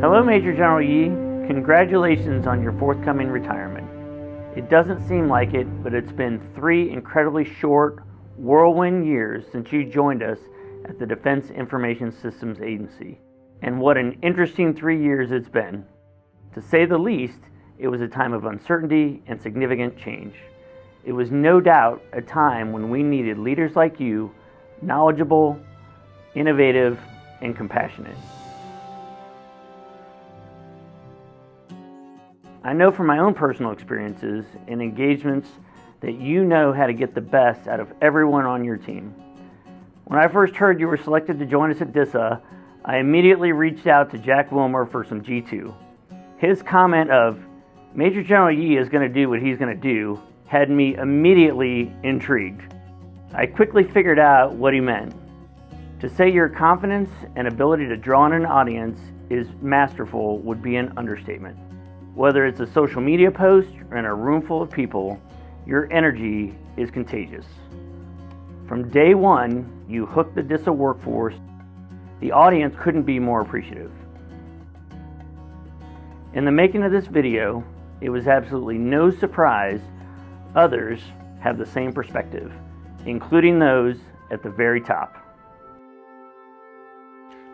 Hello, Major General Yee. Congratulations on your forthcoming retirement. It doesn't seem like it, but it's been 3 incredibly short, whirlwind years since you joined us at the Defense Information Systems Agency. And what an interesting 3 years it's been. To say the least, it was a time of uncertainty and significant change. It was no doubt a time when we needed leaders like you, knowledgeable, innovative, and compassionate. I know from my own personal experiences and engagements that you know how to get the best out of everyone on your team. When I first heard you were selected to join us at DISA, I immediately reached out to Jack Wilmer for some G2. His comment of, Major General Yee is going to do what he's going to do, had me immediately intrigued. I quickly figured out what he meant. To say your confidence and ability to draw in an audience is masterful would be an understatement. Whether it's a social media post or in a room full of people, your energy is contagious. From day one, you hooked the DISA workforce. The audience couldn't be more appreciative. In the making of this video, it was absolutely no surprise others have the same perspective, including those at the very top.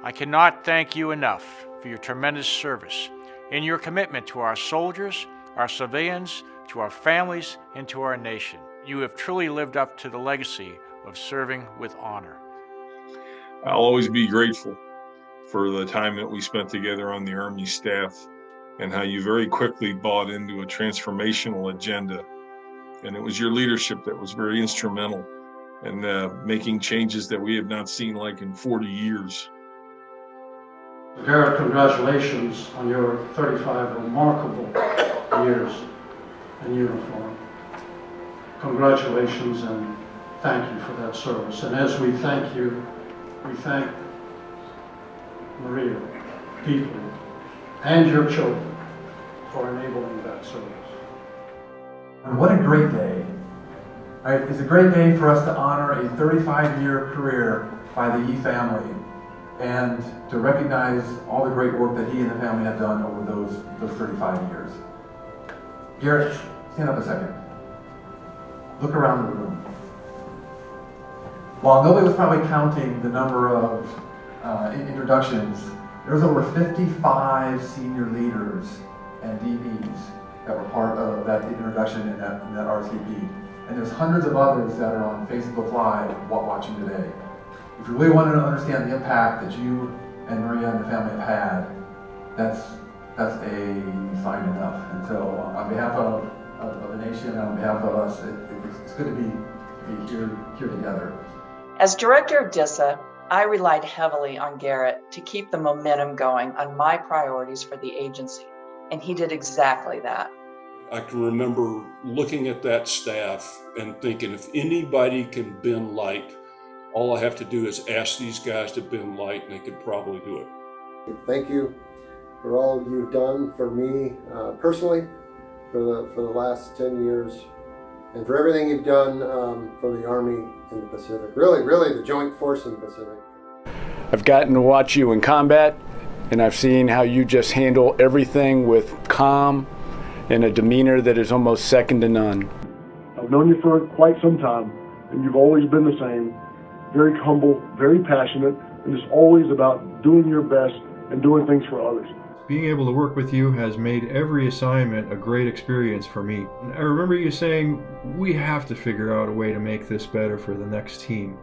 I cannot thank you enough for your tremendous service and your commitment to our soldiers, our civilians, to our families, and to our nation. You have truly lived up to the legacy of serving with honor. I'll always be grateful for the time that we spent together on the Army staff and how you very quickly bought into a transformational agenda. And it was your leadership that was very instrumental in making changes that we have not seen like in 40 years. Garrett, congratulations on your 35 remarkable years in uniform. Congratulations and thank you for that service. And as we thank you, we thank Maria, people, and your children for enabling that service. And what a great day. Right? It's a great day for us to honor a 35-year career by the Yee family and to recognize all the great work that he and the family have done over those 35 years. Garrett, stand up a second. Look around the room. While nobody was probably counting the number of introductions, there was over 55 senior leaders and DBs that were part of that introduction in that RTP. And there's hundreds of others that are on Facebook Live watching today. If you really want to understand the impact that you and Maria and the family have had, that's a sign enough. And so on behalf of the nation and on behalf of us, it's good to be here together. As director of DISA, I relied heavily on Garrett to keep the momentum going on my priorities for the agency, and he did exactly that. I can remember looking at that staff and thinking, if anybody can bend light, all I have to do is ask these guys to bend light and they could probably do it. Thank you for all you've done for me personally for the last 10 years and for everything you've done for the Army in the Pacific. Really the Joint Force in the Pacific. I've gotten to watch you in combat and I've seen how you just handle everything with calm and a demeanor that is almost second to none. I've known you for quite some time and you've always been the same. Very humble, very passionate, and it's always about doing your best and doing things for others. Being able to work with you has made every assignment a great experience for me. And I remember you saying, we have to figure out a way to make this better for the next team.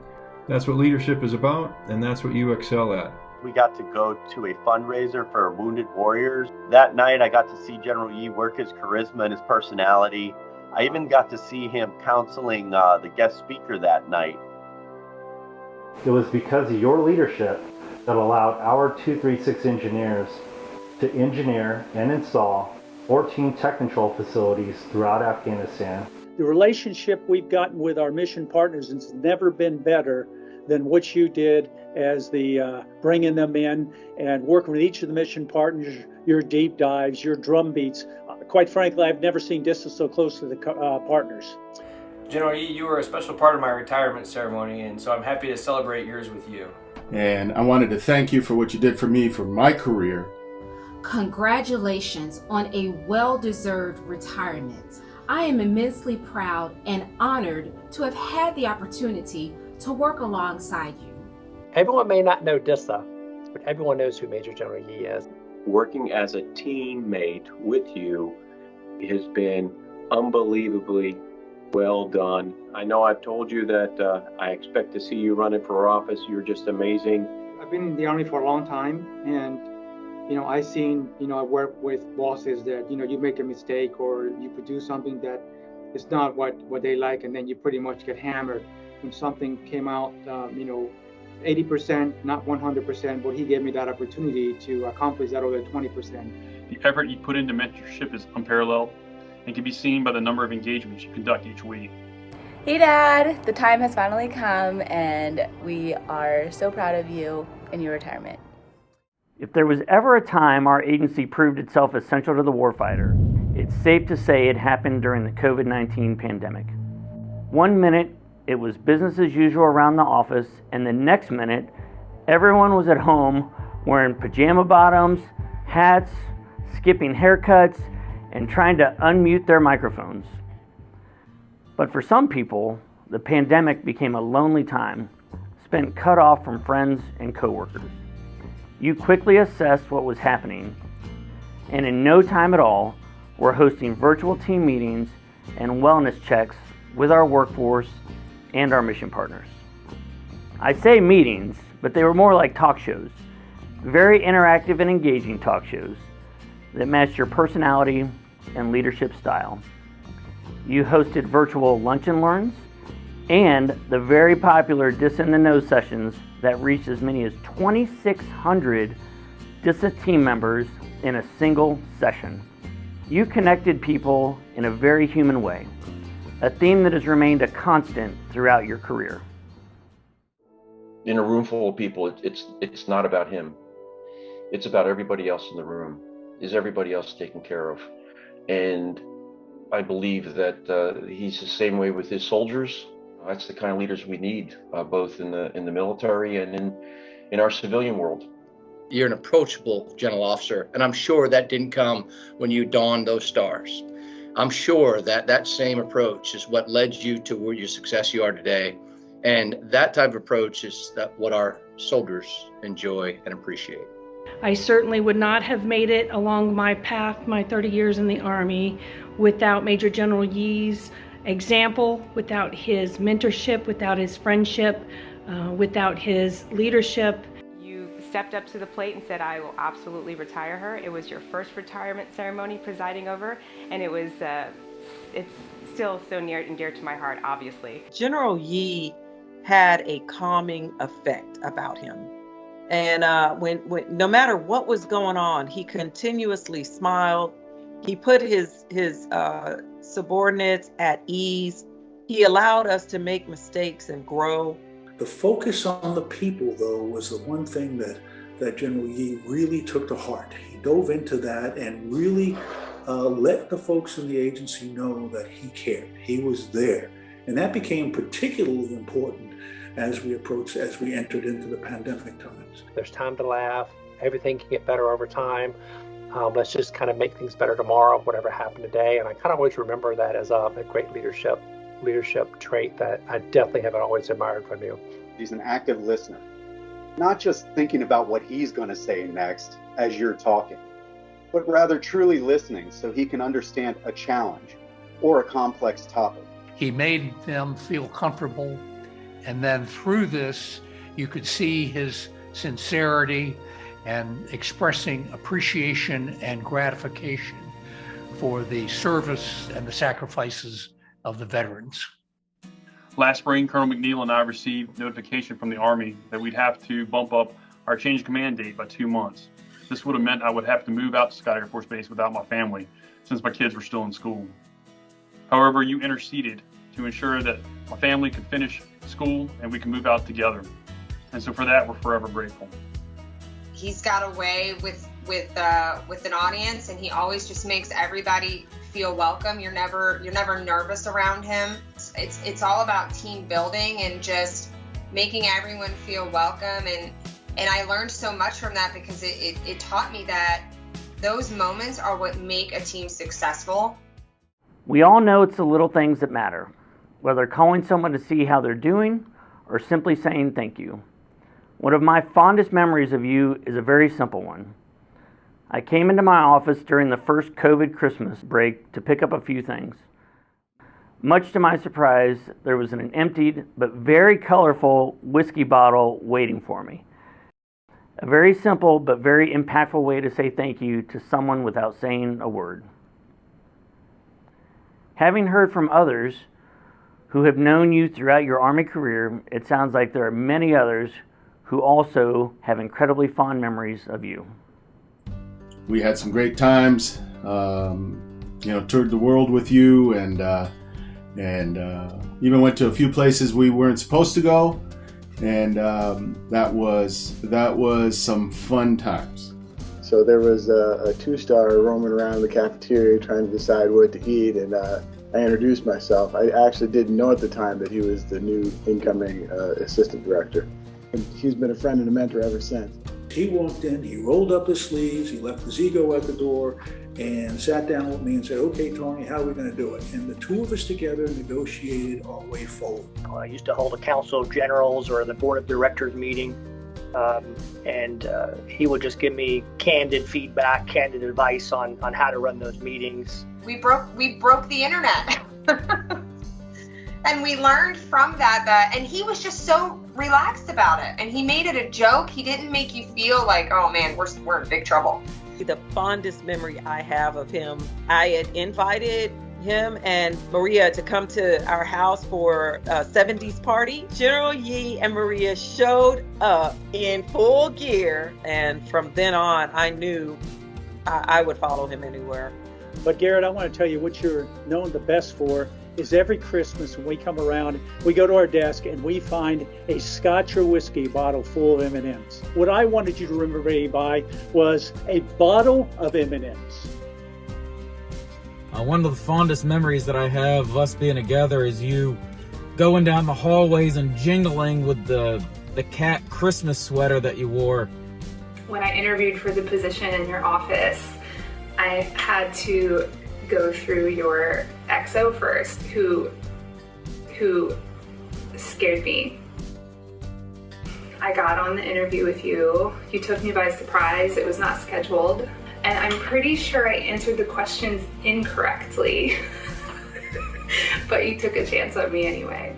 That's what leadership is about, and that's what you excel at. We got to go to a fundraiser for wounded warriors. That night I got to see General Yee work his charisma and his personality. I even got to see him counseling the guest speaker that night. It was because of your leadership that allowed our 236 engineers to engineer and install 14 tech control facilities throughout Afghanistan. The relationship we've gotten with our mission partners has never been better than what you did as the bringing them in and working with each of the mission partners, your deep dives, your drum beats. Quite frankly, I've never seen DISA so close to the partners. General Yee, you were a special part of my retirement ceremony, and so I'm happy to celebrate yours with you. And I wanted to thank you for what you did for me for my career. Congratulations on a well-deserved retirement. I am immensely proud and honored to have had the opportunity to work alongside you. Everyone may not know DISA, but everyone knows who Major General Yee is. Working as a teammate with you has been unbelievably well done. I know I've told you that I expect to see you running for office. You're just amazing. I've been in the Army for a long time, and I've seen, I work with bosses that, you make a mistake or you produce something that is not what they like, and then you pretty much get hammered. When something came out, 80%, not 100%, but he gave me that opportunity to accomplish that other 20%. The effort you put into mentorship is unparalleled and can be seen by the number of engagements you conduct each week. Hey Dad, the time has finally come and we are so proud of you in your retirement. If there was ever a time our agency proved itself essential to the warfighter, it's safe to say it happened during the COVID-19 pandemic. 1 minute, it was business as usual around the office, and the next minute, everyone was at home wearing pajama bottoms, hats, skipping haircuts, and trying to unmute their microphones. But for some people, the pandemic became a lonely time, spent cut off from friends and coworkers. You quickly assessed what was happening, and in no time at all, we're hosting virtual team meetings and wellness checks with our workforce and our mission partners. I say meetings, but they were more like talk shows, very interactive and engaging talk shows that matched your personality and leadership style. You hosted virtual lunch and learns and the very popular DISA in the Know sessions that reached as many as 2,600 DISA team members in a single session. You connected people in a very human way, a theme that has remained a constant throughout your career. In a room full of people, it's not about him. It's about everybody else in the room. Is everybody else taken care of? And I believe that he's the same way with his soldiers. That's the kind of leaders we need, both in the military and in our civilian world. You're an approachable general officer, and I'm sure that didn't come when you donned those stars. I'm sure that same approach is what led you to where your success you are today. And that type of approach is what our soldiers enjoy and appreciate. I certainly would not have made it along my path, my 30 years in the Army, without Major General Yee's example, without his mentorship, without his friendship, without his leadership. You stepped up to the plate and said, I will absolutely retire her. It was your first retirement ceremony presiding over, and it's still so near and dear to my heart, obviously. General Yee had a calming effect about him. And when no matter what was going on, he continuously smiled. He put his subordinates at ease. He allowed us to make mistakes and grow. The focus on the people, though, was the one thing that General Yee really took to heart. He dove into that and really let the folks in the agency know that he cared. He was there. And that became particularly important as we entered into the pandemic times. There's time to laugh. Everything can get better over time. Let's just kind of make things better tomorrow, whatever happened today. And I kind of always remember that as a great leadership trait that I definitely have always admired from you. He's an active listener, not just thinking about what he's going to say next as you're talking, but rather truly listening so he can understand a challenge or a complex topic. He made them feel comfortable, and then through this, you could see his sincerity and expressing appreciation and gratification for the service and the sacrifices of the veterans. Last spring, Colonel McNeil and I received notification from the Army that we'd have to bump up our change of command date by 2 months. This would have meant I would have to move out to Scott Air Force Base without my family, since my kids were still in school. However, you interceded to ensure that my family could finish school and we can move out together. And so for that, we're forever grateful. He's got a way with an audience, and he always just makes everybody feel welcome. You're never nervous around him. It's all about team building and just making everyone feel welcome. And I learned so much from that because it taught me that Those moments are what make a team successful. We all know it's the little things that matter, whether calling someone to see how they're doing or simply saying thank you. One of my fondest memories of you is a very simple one. I came into my office during the first COVID Christmas break to pick up a few things. Much to my surprise, there was an emptied but very colorful whiskey bottle waiting for me. A very simple but very impactful way to say thank you to someone without saying a word. Having heard from others who have known you throughout your Army career, it sounds like there are many others who also have incredibly fond memories of you. We had some great times, toured the world with you, and even went to a few places we weren't supposed to go, and that was some fun times. So there was a two-star roaming around the cafeteria trying to decide what to eat, and I introduced myself. I actually didn't know at the time that he was the new incoming assistant director. And he's been a friend and a mentor ever since. He walked in, he rolled up his sleeves, he left his ego at the door, and sat down with me and said, "Okay, Tony, how are we going to do it?" And the two of us together negotiated our way forward. I used to hold a council of generals or the board of directors meeting, and he would just give me candid feedback, candid advice on how to run those meetings. We broke the internet. And we learned from that, and he was just so relaxed about it. And he made it a joke. He didn't make you feel like, oh man, we're in big trouble. The fondest memory I have of him, I had invited him and Maria to come to our house for a 70s party. General Yee and Maria showed up in full gear, and from then on, I knew I would follow him anywhere. But Garrett, I want to tell you what you're known the best for is every Christmas when we come around, we go to our desk and we find a Scotch or whiskey bottle full of M&Ms. What I wanted you to remember me by was a bottle of M&Ms. One of the fondest memories that I have of us being together is you going down the hallways and jingling with the cat Christmas sweater that you wore. When I interviewed for the position in your office, I had to go through your XO first, who scared me. I got on the interview with you. You took me by surprise. It was not scheduled. And I'm pretty sure I answered the questions incorrectly. But you took a chance on me anyway.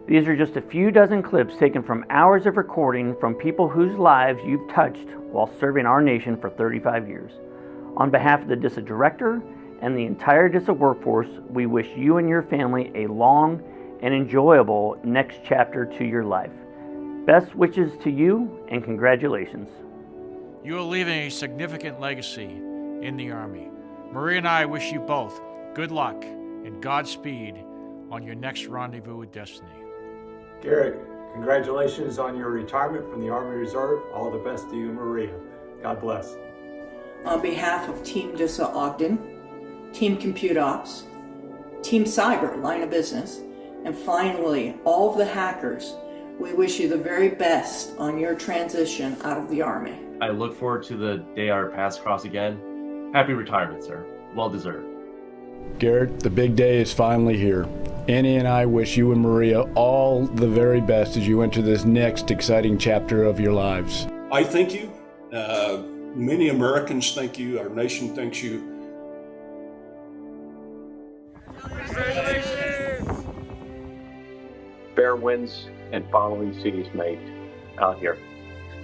These are just a few dozen clips taken from hours of recording from people whose lives you've touched while serving our nation for 35 years. On behalf of the DISA director and the entire DISA workforce, we wish you and your family a long and enjoyable next chapter to your life. Best wishes to you and congratulations. You are leaving a significant legacy in the Army. Maria and I wish you both good luck and Godspeed on your next rendezvous with destiny. Garrett, congratulations on your retirement from the Army Reserve. All the best to you and Maria. God bless. On behalf of Team DISA Ogden, Team Compute Ops, Team Cyber, line of business, and finally, all of the hackers, we wish you the very best on your transition out of the Army. I look forward to the day our paths cross again. Happy retirement, sir. Well deserved. Garrett, the big day is finally here. Annie and I wish you and Maria all the very best as you enter this next exciting chapter of your lives. I thank you. Many Americans thank you. Our nation thanks you. Fair winds and following seas made out here.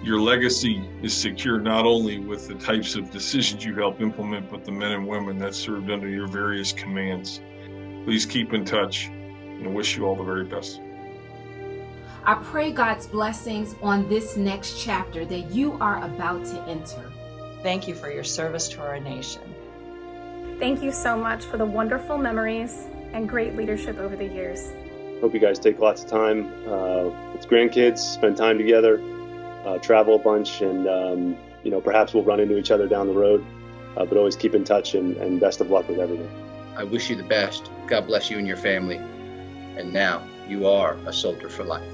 Your legacy is secure not only with the types of decisions you help implement, but the men and women that served under your various commands. Please keep in touch, and I wish you all the very best. I pray God's blessings on this next chapter that you are about to enter. Thank you for your service to our nation. Thank you so much for the wonderful memories and great leadership over the years. Hope you guys take lots of time with grandkids, spend time together, travel a bunch, and perhaps we'll run into each other down the road. But always keep in touch, and best of luck with everything. I wish you the best. God bless you and your family. And now you are a soldier for life.